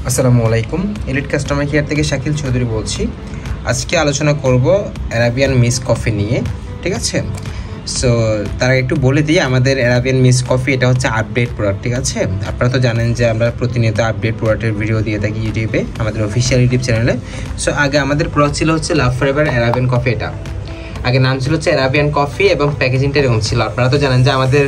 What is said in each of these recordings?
আসসালামু আলাইকুম। Elite customer care থেকে শাকিল চৌধুরী বলছি। আজকে আলোচনা করব অ্যারাবিয়ান মিস কফি নিয়ে, ঠিক আছে? সো তারা একটু বলে দিই, আমাদের অ্যারাবিয়ান মিস কফি এটা হচ্ছে আপডেট প্রোডাক্ট, ঠিক আছে? আপনারা তো জানেন যে আমরা প্রতিনিয়ত আপডেট প্রোডাক্টের ভিডিও দিয়ে থাকি ইউটিউবে, আমাদের অফিসিয়াল ইউটিউব চ্যানেলে। সো আগে আমাদের প্রোডাক্ট ছিল হচ্ছে লাভ ফরএভার অ্যারাবিয়ান কফি। এটা আগে নাম ছিল হচ্ছে অ্যারাবিয়ান কফি এবং প্যাকেজিংটা এরকম ছিল। আপনারা তো জানেন যে আমাদের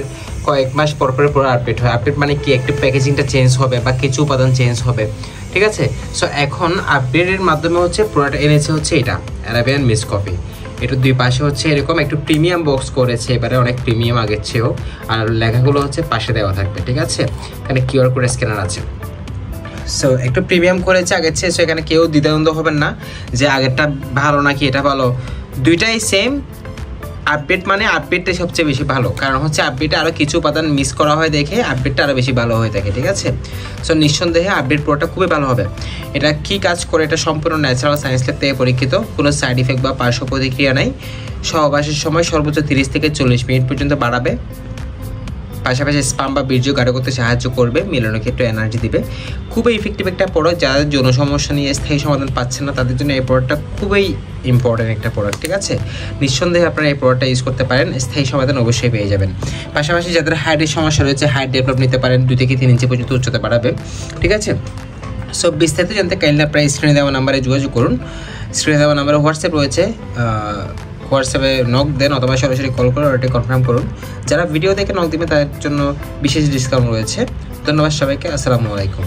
কয়েক মাস পর পর পুরো আপডেট হয়। আপডেট মানে কি, একটু প্যাকেজিংটা চেঞ্জ হবে বা কিছু উপাদান চেঞ্জ হবে, ঠিক আছে? সো এখন আপডেটের মাধ্যমে হচ্ছে প্রোডাক্ট এনেছে হচ্ছে এটা অ্যারাবিয়ান মিস কফি। এটার দুই পাশে হচ্ছে এরকম একটু প্রিমিয়াম বক্স করেছে, এবারে অনেক প্রিমিয়াম আগের চেয়েও। আর লেখাগুলো হচ্ছে পাশে দেওয়া থাকবে, ঠিক আছে? এখানে কিউআর কোড স্ক্যানার আছে। সো একটু প্রিমিয়াম করেছে আগের চেয়ে। সো এখানে কেউ দ্বিধাদ্বন্দ্ব হবেন না যে আগেরটা ভালো নাকি এটা ভালো, দুইটাই সেম। আপডেট মানে আপডেটটাই সবচেয়ে বেশি ভালো, কারণ হচ্ছে আপডেটে আরও কিছু উপাদান মিস করা হয় দেখে আপডেটটা আরও বেশি ভালো হয়ে থাকে, ঠিক আছে? সো নিঃসন্দেহে আপডেট প্রোডাক্টটা খুবই ভালো হবে। এটা কী কাজ করে, এটা সম্পূর্ণ ন্যাচারাল সায়েন্স ল্যাব থেকে পরীক্ষিত, কোনো সাইড ইফেক্ট বা পার্শ্ব প্রতিক্রিয়া নাই। সহবাসের সময় সর্বোচ্চ 30 থেকে 40 মিনিট পর্যন্ত বাড়াবে। পাশাপাশি স্পাম বা বীর্য গাঢ় করতে সাহায্য করবে, মিলনের ক্ষেত্রে এনার্জি দিবে। খুবই ইফেক্টিভ একটা প্রোডাক্ট। যাদের যৌন সমস্যা নিয়ে স্থায়ী সমাধান পাচ্ছেন না তাদের জন্য এই প্রোডাক্টটা খুবই ইম্পর্টেন্ট একটা প্রোডাক্ট, ঠিক আছে? নিঃসন্দেহে আপনারা এই প্রোডাক্টটা ইউজ করতে পারেন, স্থায়ী সমাধান অবশ্যই পেয়ে যাবেন। পাশাপাশি যাদের হাইটের সমস্যা রয়েছে, হাইট ডেভেলপ নিতে পারেন, 2 থেকে 3 ইঞ্চি পর্যন্ত উচ্চতা বাড়াবে, ঠিক আছে? সব বিস্তারিত জানতে কাইন্ডলি আপনারা স্ক্রিনে দেওয়া নাম্বারে যোগাযোগ করুন। স্ক্রিনে দেওয়া নাম্বারে হোয়াটসঅ্যাপ রয়েছে, হোয়াটসঅ্যাপে নক দেন অথবা সরাসরি কল করে অর্ডারটি কনফার্ম করুন। যারা ভিডিও দেখে নক দেবে তাদের জন্য বিশেষ ডিসকাউন্ট রয়েছে। ধন্যবাদ সবাইকে। আসসালামু আলাইকুম।